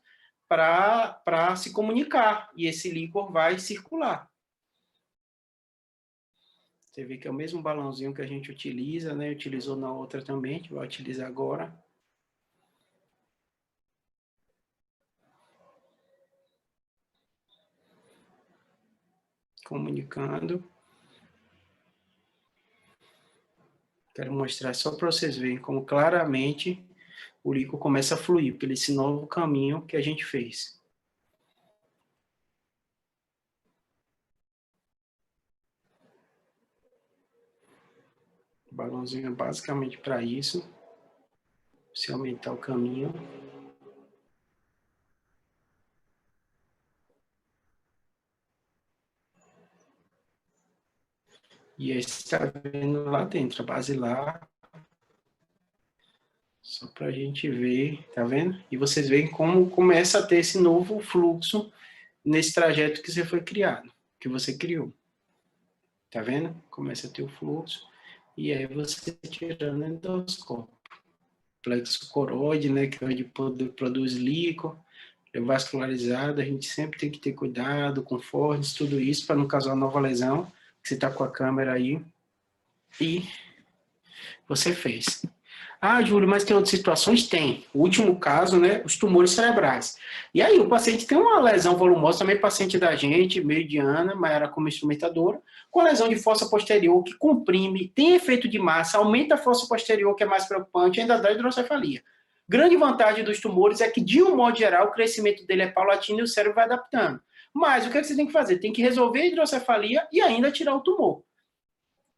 para se comunicar, e esse líquor vai circular. Você vê que é o mesmo balãozinho que a gente utiliza, né? Utilizou na outra também, a gente vai utilizar agora. Comunicando. Quero mostrar só para vocês verem como claramente o líquido começa a fluir, pelo esse novo caminho que a gente fez. O balãozinho é basicamente para isso. Se aumentar o caminho. E aí você está vendo lá dentro, a basilar. Só para a gente ver, tá vendo? E vocês veem como começa a ter esse novo fluxo nesse trajeto que você foi criado, que você criou. Tá vendo? Começa a ter o fluxo. E aí você tirando endoscópio. Plexo coroide, né, que é onde produz líquor, é vascularizado, a gente sempre tem que ter cuidado com fornes, tudo isso, para não causar nova lesão, que você está com a câmera aí, e você fez. Ah, Júlio, mas tem outras situações? Tem. O último caso, né, os tumores cerebrais. E aí o paciente tem uma lesão volumosa, também paciente da gente, meridiana, mas era como instrumentadora, com lesão de fossa posterior, que comprime, tem efeito de massa, aumenta a fossa posterior, que é mais preocupante, ainda dá hidrocefalia. Grande vantagem dos tumores é que, de um modo geral, o crescimento dele é paulatino e o cérebro vai adaptando. Mas o que você tem que fazer? Tem que resolver a hidrocefalia e ainda tirar o tumor.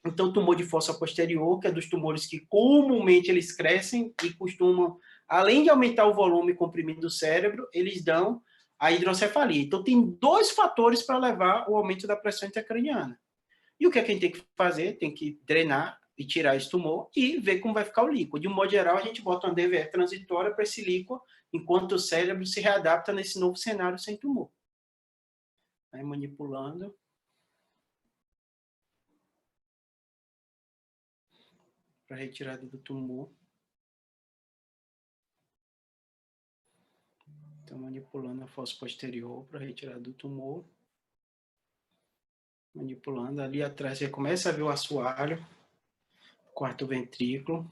Então, tumor de fossa posterior, que é dos tumores que comumente eles crescem e costumam, além de aumentar o volume e comprimir do cérebro, eles dão a hidrocefalia. Então, tem dois fatores para levar o aumento da pressão intracraniana. E o que a gente tem que fazer? Tem que drenar e tirar esse tumor e ver como vai ficar o líquido. De um modo geral, a gente bota uma DVR transitória para esse líquido, enquanto o cérebro se readapta nesse novo cenário sem tumor. Aí, manipulando. Para retirada do tumor. Então, manipulando a fossa posterior para retirada do tumor. Manipulando. Ali atrás, você começa a ver o assoalho, quarto ventrículo.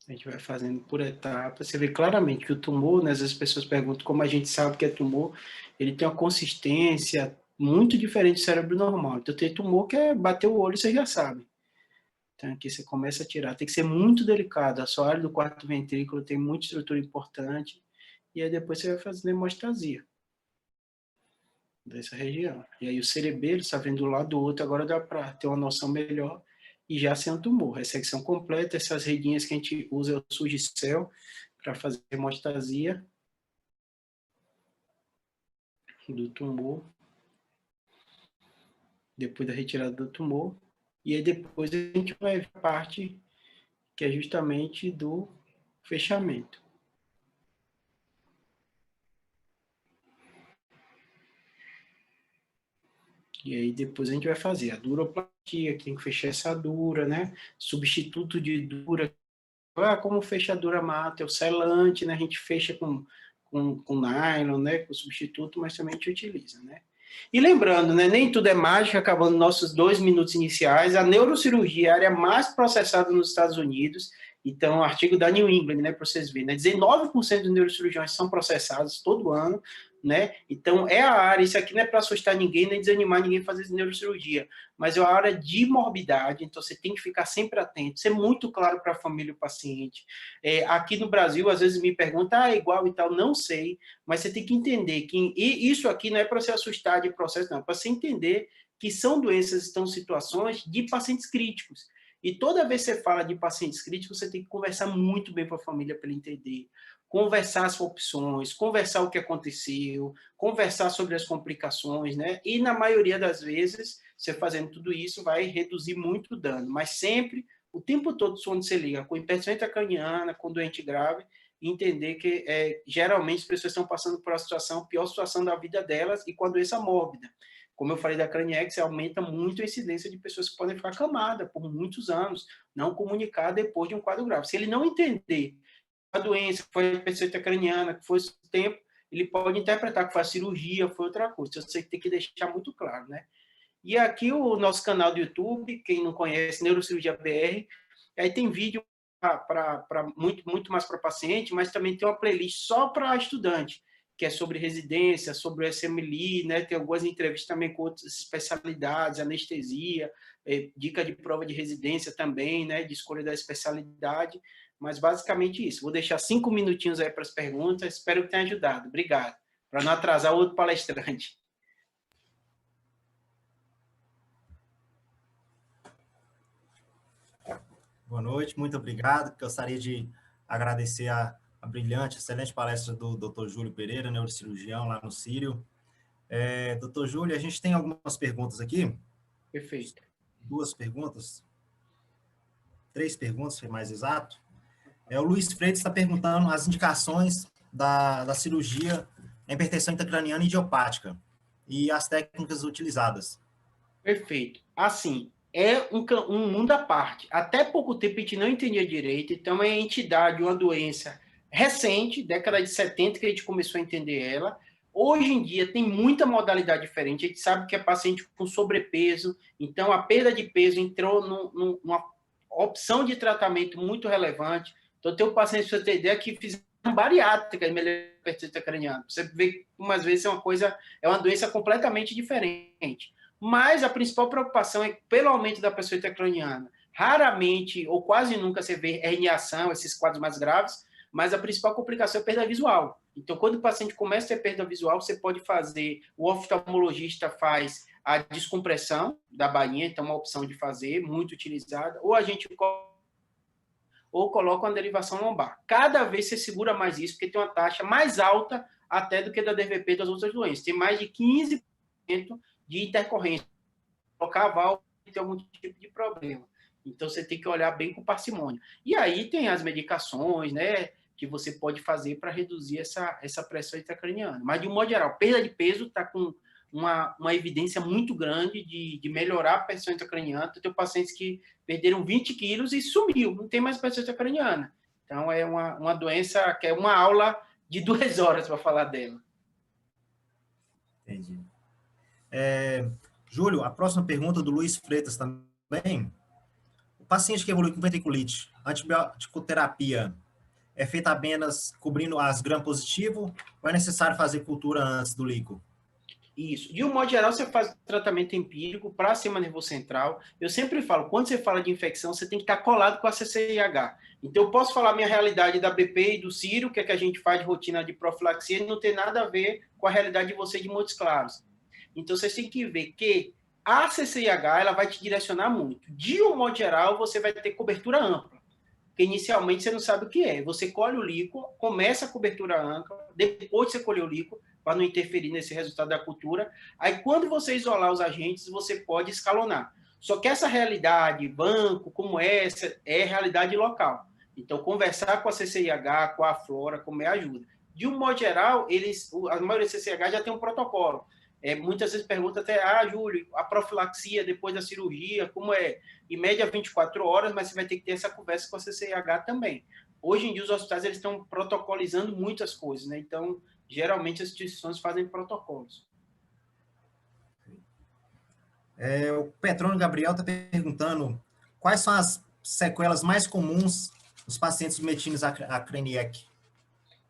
A gente vai fazendo por etapas. Você vê claramente que o tumor, né, às vezes as pessoas perguntam como a gente sabe que é tumor, ele tem uma consistência muito diferente do cérebro normal. Então, tem tumor que é bater o olho, você já sabe. Então, aqui você começa a tirar. Tem que ser muito delicado. A assoalho do quarto ventrículo tem muita estrutura importante. E aí depois você vai fazendo hemostasia dessa região. E aí o cerebelo está vendo do lado do outro, agora dá para ter uma noção melhor e já sem um tumor. Ressecção completa, essas redinhas que a gente usa é o Surgicel para fazer hemostasia do tumor, depois da retirada do tumor. E aí depois a gente vai ver a parte que é justamente do fechamento. E aí depois a gente vai fazer a duroplastia, que tem que fechar essa dura, né? Substituto de dura, como fechadura mata, é o selante, né? A gente fecha com nylon, né? Com substituto, mas também a gente utiliza, né? E lembrando, né? Nem tudo é mágica, acabando nossos 2 minutos iniciais. A neurocirurgia é a área mais processada nos Estados Unidos. Então, artigo da New England, né? Para vocês verem, né? 19% dos neurocirurgiões são processados todo ano, né? Então, é a área, isso aqui não é para assustar ninguém, nem desanimar ninguém a fazer neurocirurgia, mas é uma área de morbidade, então você tem que ficar sempre atento, ser muito claro para a família e o paciente. Aqui no Brasil, às vezes me perguntam, é igual e tal, não sei, mas você tem que entender que isso aqui não é para se assustar de processo, não, é para você entender que são doenças, estão situações de pacientes críticos. E toda vez que você fala de pacientes críticos, você tem que conversar muito bem com a família para ele entender. Conversar as opções, conversar o que aconteceu, conversar sobre as complicações, né? E na maioria das vezes, você fazendo tudo isso vai reduzir muito o dano, mas sempre, o tempo todo, quando você liga com hipertensão intracraniana, com doente grave, e entender que geralmente as pessoas estão passando por a pior situação da vida delas e com a doença mórbida. Como eu falei da Craniex, aumenta muito a incidência de pessoas que podem ficar acamadas por muitos anos, não comunicar depois de um quadro grave. Se ele não entender a doença, que foi a pessoa craniana, que foi o tempo, ele pode interpretar que foi a cirurgia, foi outra coisa. Então, você tem que deixar muito claro, né? E aqui o nosso canal do YouTube, quem não conhece, Neurocirurgia BR, aí tem vídeo para muito mais para paciente, mas também tem uma playlist só para estudante, que é sobre residência, sobre o SMLI, né? Tem algumas entrevistas também com outras especialidades, anestesia, dica de prova de residência também, né? De escolha da especialidade, mas basicamente isso. Vou deixar 5 minutinhos aí para as perguntas, espero que tenha ajudado. Obrigado. Para não atrasar o outro palestrante. Boa noite, muito obrigado. Gostaria de agradecer a brilhante, excelente palestra do Dr. Júlio Pereira, neurocirurgião lá no Sírio. Dr. Júlio, a gente tem algumas perguntas aqui. Perfeito. 2 perguntas. 3 perguntas, se for mais exato. O Luiz Freitas está perguntando as indicações da cirurgia em hipertensão intracraniana idiopática e as técnicas utilizadas. Perfeito. Assim, é um mundo à parte. Até pouco tempo a gente não entendia direito, então é a entidade, uma doença recente, década de 70, que a gente começou a entender ela. Hoje em dia tem muita modalidade diferente, a gente sabe que é paciente com sobrepeso, então a perda de peso entrou numa opção de tratamento muito relevante. Então tem um paciente, para você ter ideia, que fizeram bariátrica e melhorou a hipertensão craniana. Você vê que umas vezes é uma doença completamente diferente. Mas a principal preocupação é que, pelo aumento da pressão intracraniana, raramente ou quase nunca você vê herniação, esses quadros mais graves, mas a principal complicação é a perda visual. Então, quando o paciente começa a ter perda visual, você pode fazer, o oftalmologista faz a descompressão da bainha, então é uma opção de fazer, muito utilizada, ou a gente coloca uma derivação lombar. Cada vez você segura mais isso, porque tem uma taxa mais alta até do que da DVP das outras doenças. Tem mais de 15% de intercorrência. Colocar a válvula tem algum tipo de problema. Então, você tem que olhar bem com parcimônia. E aí tem as medicações, né, que você pode fazer para reduzir essa pressão intracraniana. Mas, de um modo geral, perda de peso está com uma evidência muito grande de melhorar a pressão intracraniana. Eu tenho pacientes que perderam 20 quilos e sumiu, não tem mais pressão intracraniana. Então, é uma doença que é uma aula de 2 horas para falar dela. Entendi. Júlio, a próxima pergunta do Luiz Freitas também. O paciente que evolui com ventriculite, antibiótico-terapia é feita apenas cobrindo as gram-positivo ou é necessário fazer cultura antes do líquido? Isso. De um modo geral, você faz tratamento empírico para sistema nervoso central. Eu sempre falo, quando você fala de infecção, você tem que estar colado com a CCIH. Então, eu posso falar a minha realidade da BP e do Sírio, que é que a gente faz de rotina de profilaxia, e não tem nada a ver com a realidade de você de Montes Claros. Então, vocês têm que ver que a CCIH ela vai te direcionar muito. De um modo geral, você vai ter cobertura ampla. Porque inicialmente você não sabe o que é. Você colhe o líquido, começa a cobertura ampla, depois de você colher o líquido, para não interferir nesse resultado da cultura. Aí, quando você isolar os agentes, você pode escalonar. Só que essa realidade, banco, como essa, é realidade local. Então, conversar com a CCIH, com a Flora, como é ajuda. De um modo geral, a maioria da CCIH já tem um protocolo. Muitas vezes pergunta até, Júlio, a profilaxia depois da cirurgia, como é? Em média 24 horas, mas você vai ter que ter essa conversa com a CCIH também. Hoje em dia, os hospitais eles estão protocolizando muitas coisas, né? Então, geralmente, as instituições fazem protocolos. O Petrônio Gabriel está perguntando quais são as sequelas mais comuns nos pacientes submetidos a Craniec.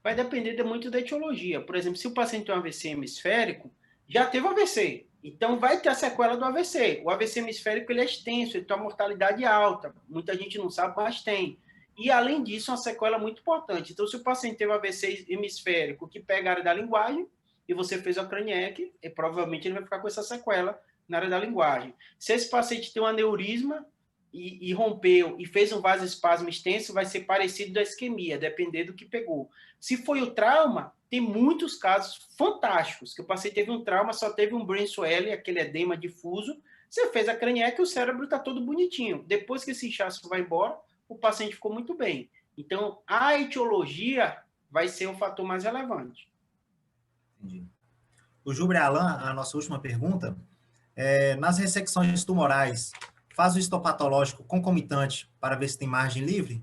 Vai depender muito da etiologia. Por exemplo, se o paciente tem um AVC hemisférico, já teve um AVC. Então, vai ter a sequela do AVC. O AVC hemisférico ele é extenso, ele tem uma mortalidade alta. Muita gente não sabe, mas tem. E, além disso, uma sequela muito importante. Então, se o paciente teve um AVC hemisférico que pega a área da linguagem, e você fez a Craniec, provavelmente ele vai ficar com essa sequela na área da linguagem. Se esse paciente tem um aneurisma e rompeu e fez um vasoespasmo extenso, vai ser parecido da isquemia, depender do que pegou. Se foi o trauma, tem muitos casos fantásticos, que o paciente teve um trauma, só teve um brain swelling, aquele edema difuso, você fez a Craniec e o cérebro está todo bonitinho. Depois que esse inchaço vai embora, o paciente ficou muito bem. Então, a etiologia vai ser o fator mais relevante. Entendi. O Jubre Alan, a nossa última pergunta, nas ressecções tumorais, faz o histopatológico concomitante para ver se tem margem livre?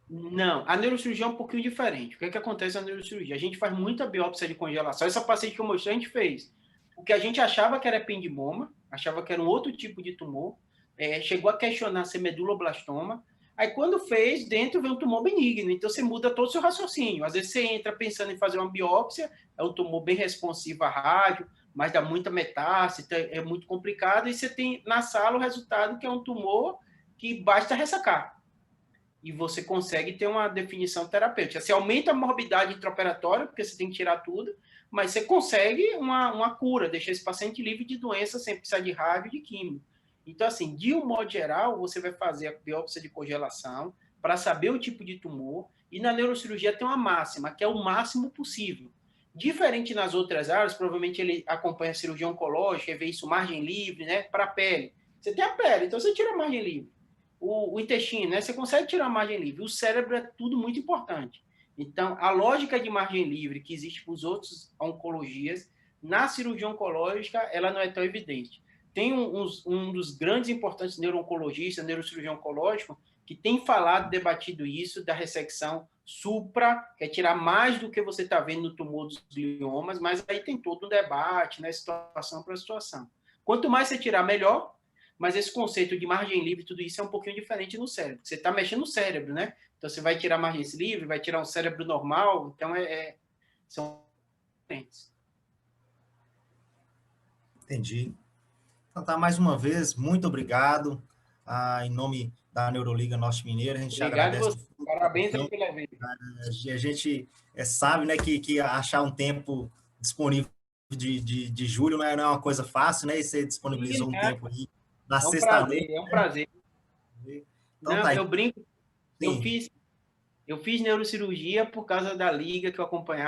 Não, a neurocirurgia é um pouquinho diferente. O que é que acontece na neurocirurgia? A gente faz muita biópsia de congelação. Essa paciente que eu mostrei, a gente fez. O que a gente achava que era ependimoma, achava que era um outro tipo de tumor, chegou a questionar se é meduloblastoma. Aí, quando fez, dentro vem um tumor benigno. Então, você muda todo o seu raciocínio. Às vezes, você entra pensando em fazer uma biópsia, é um tumor bem responsivo à rádio, mas dá muita metástase, é muito complicado. E você tem na sala o resultado que é um tumor que basta ressacar. E você consegue ter uma definição terapêutica. Você aumenta a morbidade intraoperatória, porque você tem que tirar tudo, mas você consegue uma cura, deixar esse paciente livre de doença sem precisar de rádio e de químio. Então, assim, de um modo geral, você vai fazer a biópsia de congelação para saber o tipo de tumor, e na neurocirurgia tem uma máxima, que é o máximo possível. Diferente nas outras áreas, provavelmente ele acompanha a cirurgia oncológica e vê isso margem livre, né, para a pele. Você tem a pele, então você tira a margem livre. O intestino, né? Você consegue tirar a margem livre. O cérebro é tudo muito importante. Então, a lógica de margem livre que existe para os outros oncologias, na cirurgia oncológica, ela não é tão evidente. Tem um dos grandes importantes neuro-oncologistas, neurocirurgião oncológico, que tem falado, debatido isso, da ressecção supra, que é tirar mais do que você está vendo no tumor dos gliomas, mas aí tem todo um debate, né, situação para situação. Quanto mais você tirar, melhor, mas esse conceito de margem livre, tudo isso é um pouquinho diferente no cérebro. Você está mexendo no cérebro, né? Então, você vai tirar margens livre, vai tirar um cérebro normal, então são diferentes. Entendi. Então, tá, mais uma vez, muito obrigado. Em nome da Neuroliga Norte Mineira, a gente Obrigado agradece. você. Parabéns aí pela vez. A gente sabe, né, que achar um tempo disponível de julho não é uma coisa fácil, né? E você disponibilizou um tempo aí na É um sexta-noite. prazer, é um prazer. Então Não, tá aí. eu brinco, eu Sim. fiz neurocirurgia por causa da liga que eu acompanhava.